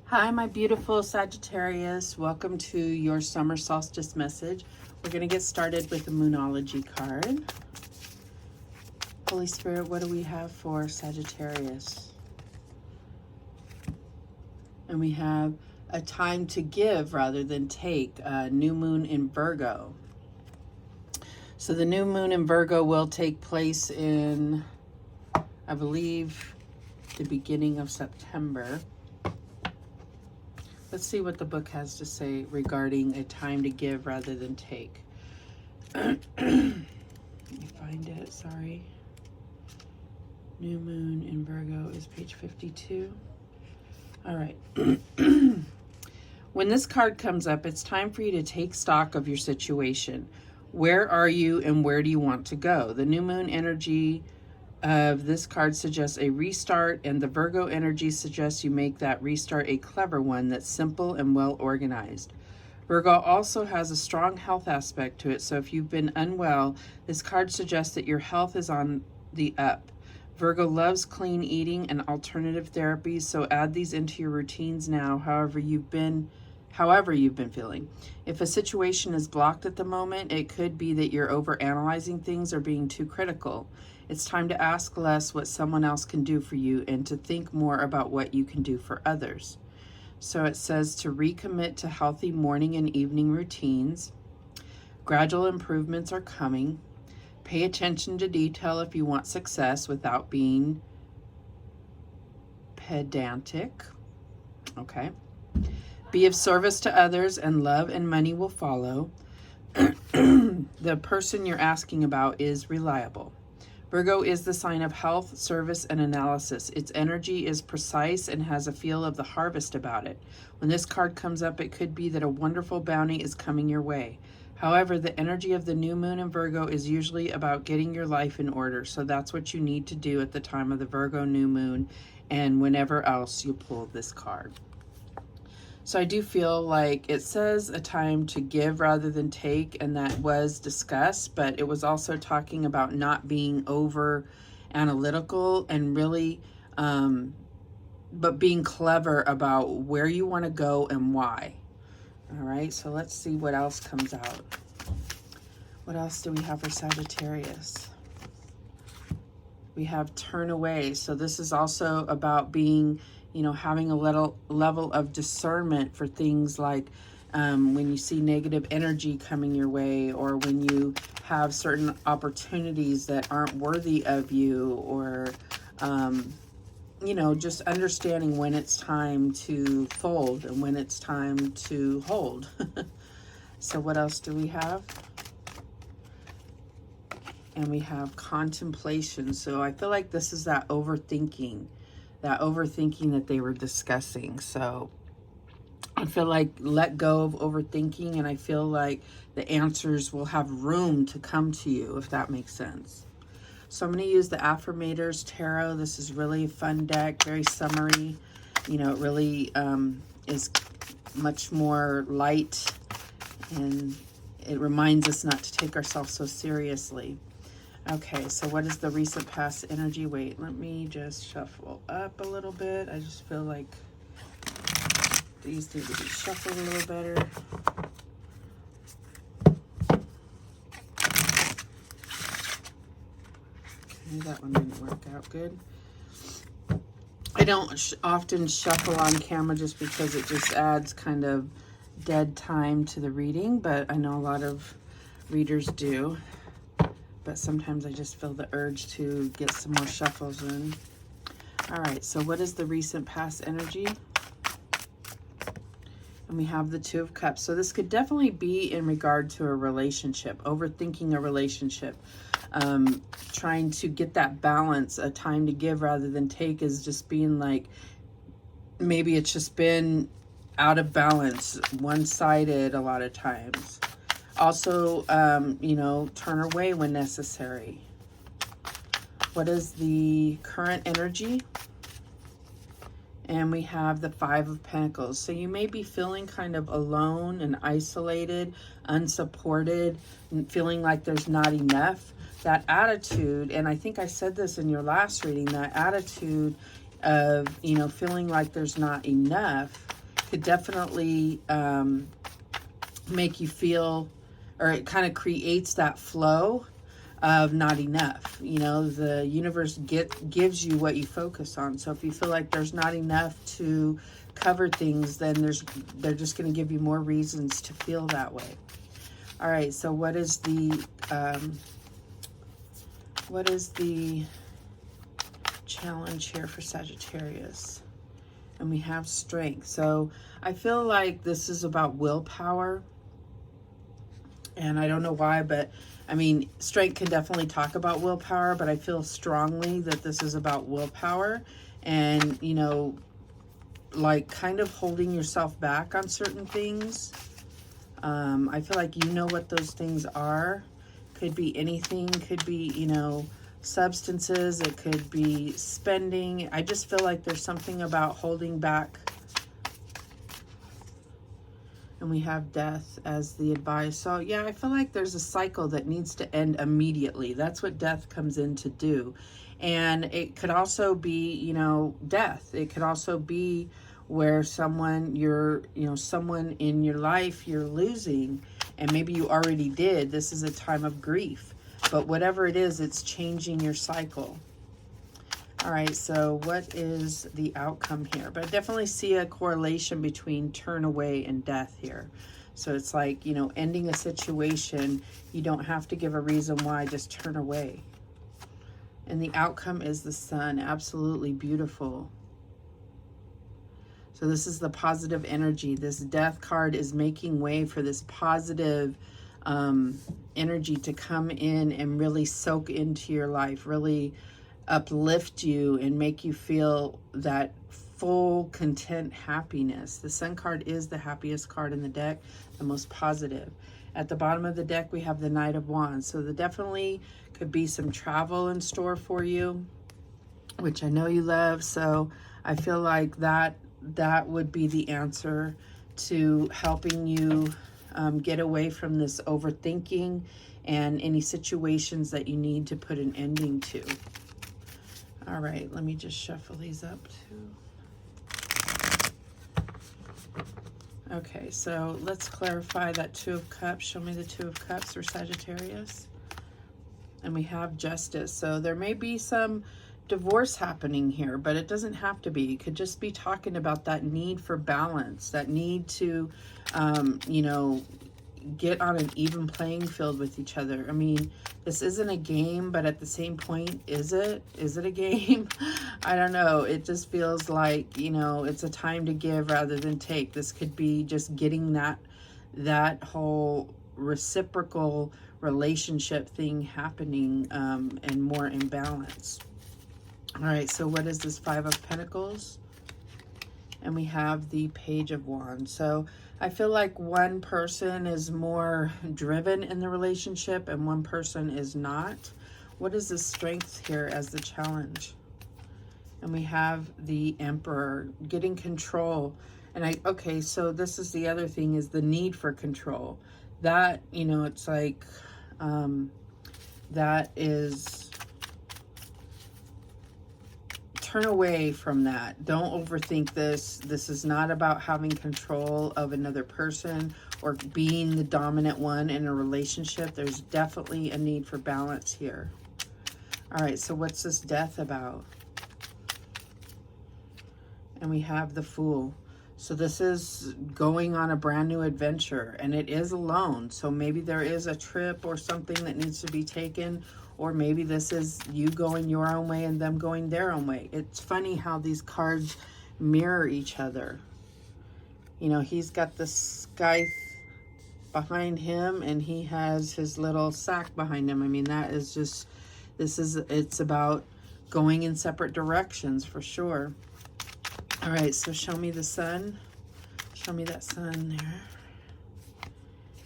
Hi, my beautiful Sagittarius. Welcome to your summer solstice message. We're going to get started with the Moonology card. Holy Spirit, what do we have for Sagittarius? And we have a time to give rather than take, new moon in Virgo. So the new moon in Virgo will take place in, I believe, the beginning of September. Let's see what the book has to say regarding a time to give rather than take. Let me find it, sorry. New moon in Virgo is page 52. All right. When this card comes up, it's time for you to take stock of your situation. Where are you and where do you want to go? The new moon energy of this card suggests a restart, and the Virgo energy suggests you make that restart a clever one that's simple and well organized. Virgo also has a strong health aspect to it, so if you've been unwell, this card suggests that your health is on the up. Virgo loves clean eating and alternative therapies, so add these into your routines now, however you've been feeling. If a situation is blocked at the moment, it could be that you're overanalyzing things or being too critical. It's time to ask less what someone else can do for you and to think more about what you can do for others. So it says to recommit to healthy morning and evening routines. Gradual improvements are coming. Pay attention to detail if you want success without being pedantic. Okay. Be of service to others and love and money will follow. The person you're asking about is reliable. Virgo is the sign of health, service, and analysis. Its energy is precise and has a feel of the harvest about it. When this card comes up, it could be that a wonderful bounty is coming your way. However, the energy of the new moon in Virgo is usually about getting your life in order. So that's what you need to do at the time of the Virgo new moon and whenever else you pull this card. So I do feel like it says a time to give rather than take, and that was discussed, but it was also talking about not being over analytical and really, but being clever about where you want to go and why. All right, so let's see what else comes out. What else do we have for Sagittarius? We have turn away. So this is also about being, having a little level of discernment for things like when you see negative energy coming your way, or when you have certain opportunities that aren't worthy of you, or, just understanding when it's time to fold and when it's time to hold. So what else do we have? And we have contemplation. So I feel like this is that overthinking that they were discussing. So I feel like let go of overthinking, and I feel like the answers will have room to come to you, if that makes sense. So I'm going to use the Affirmators Tarot. This is really a fun deck, very summery. It really is much more light, and it reminds us not to take ourselves so seriously. Okay, so what is the recent past energy? Wait, let me just shuffle up a little bit. I just feel like these need to be shuffled a little better. Okay, that one didn't work out good. I don't often shuffle on camera just because it just adds kind of dead time to the reading, but I know a lot of readers do. But sometimes I just feel the urge to get some more shuffles in. All right, so what is the recent past energy? And we have the Two of Cups. So this could definitely be in regard to a relationship, overthinking a relationship, trying to get that balance. A time to give rather than take is just being like, maybe it's just been out of balance, one-sided a lot of times. Also, turn away when necessary. What is the current energy? And we have the Five of Pentacles. So you may be feeling kind of alone and isolated, unsupported, and feeling like there's not enough. That attitude, and I think I said this in your last reading, that attitude of, feeling like there's not enough could definitely make you feel, or it kind of creates that flow of not enough. You know, the universe gives you what you focus on. So if you feel like there's not enough to cover things, then they're just going to give you more reasons to feel that way. All right, so what is the challenge here for Sagittarius? And we have strength. So I feel like this is about willpower. And I don't know why, but I mean, strength can definitely talk about willpower, but I feel strongly that this is about willpower and, you know, like kind of holding yourself back on certain things. I feel like you know what those things are. Could be anything, could be, you know, substances, it could be spending. I just feel like there's something about holding back. And we have death as the advice. So yeah, I feel like there's a cycle that needs to end immediately. That's what death comes in to do. And it could also be, you know, death. It could also be where someone someone in your life you're losing, and maybe you already did. This is a time of grief. But whatever it is, it's changing your cycle. All right, so what is the outcome here? But I definitely see a correlation between turn away and death here. So it's like, you know, ending a situation, you don't have to give a reason why, just turn away. And the outcome is the Sun. Absolutely beautiful. So this is the positive energy. This death card is making way for this positive energy to come in and really soak into your life, really uplift you and make you feel that full, content happiness. The Sun card is the happiest card in the deck, the most positive. At the bottom of the deck, we have the Knight of Wands. So there definitely could be some travel in store for you, which I know you love. So I feel like that would be the answer to helping you get away from this overthinking and any situations that you need to put an ending to. All right, let me just shuffle these up too. Okay, so let's clarify that Two of Cups. Show me the Two of Cups for Sagittarius. And we have Justice. So there may be some divorce happening here, but it doesn't have to be. It could just be talking about that need for balance, that need to, you know, get on an even playing field with each other. I mean, this isn't a game, but at the same point, is it? Is it a game? I don't know. It just feels like, you know, it's a time to give rather than take. This could be just getting that whole reciprocal relationship thing happening and more in balance. All right, so what is this Five of Pentacles? And we have the Page of Wands. So I feel like one person is more driven in the relationship and one person is not. What is the strength here as the challenge? And we have the Emperor, getting control. And okay, so this is the other thing, is the need for control. That, you know, it's like, that is, turn away from that. Don't overthink this. This is not about having control of another person or being the dominant one in a relationship. There's definitely a need for balance here. All right, so what's this Death about? And we have the Fool. So this is going on a brand new adventure, and it is alone. So maybe there is a trip or something that needs to be taken, or maybe this is you going your own way and them going their own way. It's funny how these cards mirror each other. You know, he's got the scythe behind him and he has his little sack behind him. I mean, that is just, it's about going in separate directions for sure. All right, so show me the Sun. Show me that Sun there.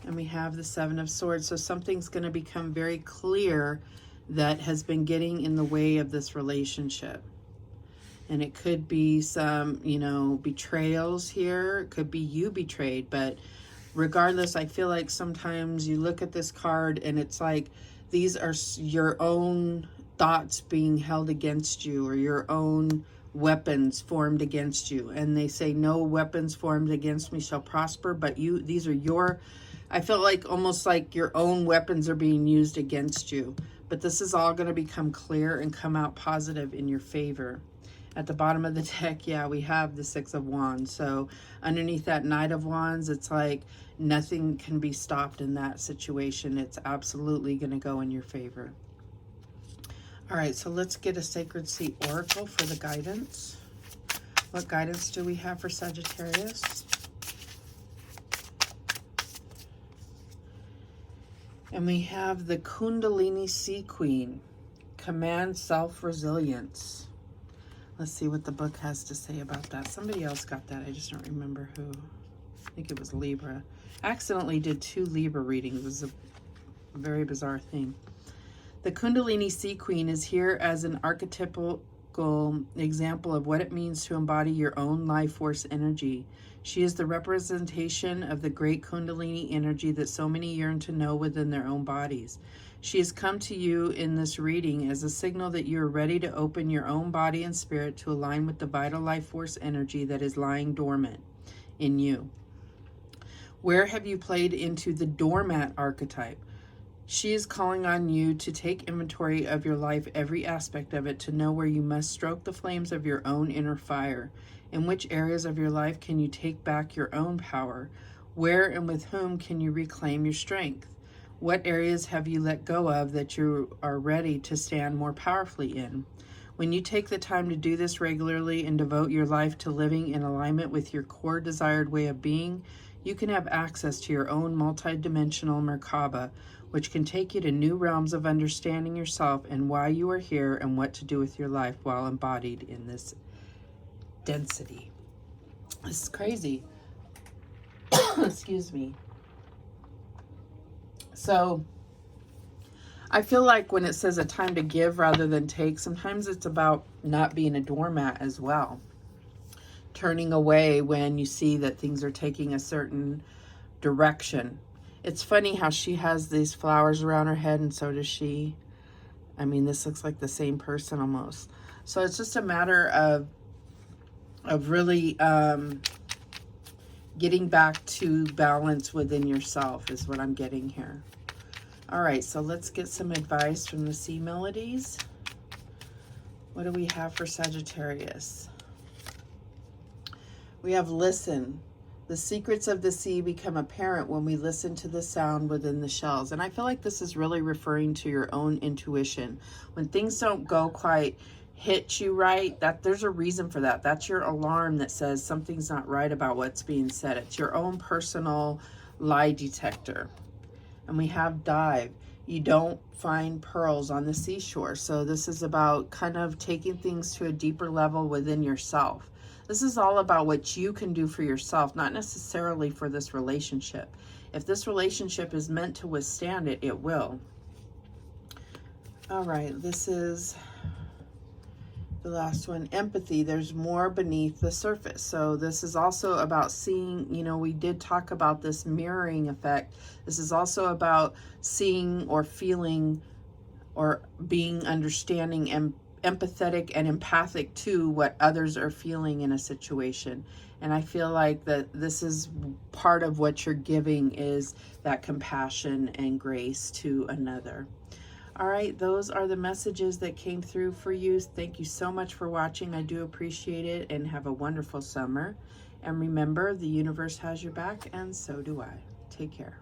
And we have the Seven of Swords. So something's going to become very clear that has been getting in the way of this relationship. And it could be some, you know, betrayals here. It could be you betrayed. But regardless, I feel like sometimes you look at this card and it's like these are your own thoughts being held against you, or your own weapons formed against you. And they say, no weapons formed against me shall prosper, but these are your, I felt like almost like your own weapons are being used against you. But this is all going to become clear and come out positive in your favor. At the bottom of the deck, yeah, we have the Six of Wands. So underneath that Knight of Wands, it's like nothing can be stopped in that situation. It's absolutely going to go in your favor. All right, so let's get a Sacred Seat Oracle for the guidance. What guidance do we have for Sagittarius? And we have the Kundalini Sea Queen. Command self-resilience. Let's see what the book has to say about that. Somebody else got that. I just don't remember who. I think it was Libra. I accidentally did 2 Libra readings. It was a very bizarre thing. The Kundalini Sea Queen is here as an archetypal example of what it means to embody your own life force energy. She is the representation of the great Kundalini energy that so many yearn to know within their own bodies. She has come to you in this reading as a signal that you are ready to open your own body and spirit to align with the vital life force energy that is lying dormant in you. Where have you played into the doormat archetype? She is calling on you to take inventory of your life, every aspect of it, to know where you must stroke the flames of your own inner fire. In which areas of your life can you take back your own power? Where and with whom can you reclaim your strength? What areas have you let go of that you are ready to stand more powerfully in? When you take the time to do this regularly and devote your life to living in alignment with your core desired way of being, you can have access to your own multidimensional Merkaba, which can take you to new realms of understanding yourself and why you are here and what to do with your life while embodied in this density. This is crazy. Excuse me. So I feel like when it says a time to give rather than take, sometimes it's about not being a doormat as well. Turning away when you see that things are taking a certain direction. It's funny how she has these flowers around her head and so does she. I mean, this looks like the same person almost. So it's just a matter of really getting back to balance within yourself is what I'm getting here. All right, so let's get some advice from the Sea Melodies. What do we have for Sagittarius? We have listen. The secrets of the sea become apparent when we listen to the sound within the shells. And I feel like this is really referring to your own intuition. When things don't go quite hit you right, that there's a reason for that. That's your alarm that says something's not right about what's being said. It's your own personal lie detector. And we have dive. You don't find pearls on the seashore. So this is about kind of taking things to a deeper level within yourself. This is all about what you can do for yourself, not necessarily for this relationship. If this relationship is meant to withstand it, it will. All right, this is the last one, empathy. There's more beneath the surface. So this is also about seeing, you know, we did talk about this mirroring effect. This is also about seeing or feeling or being understanding and empathetic and empathic to what others are feeling in a situation. And I feel like that this is part of what you're giving, is that compassion and grace to another. All right, those are the messages that came through for you. Thank you so much for watching. I do appreciate it, and have a wonderful summer. And remember, the universe has your back, and so do I. Take care.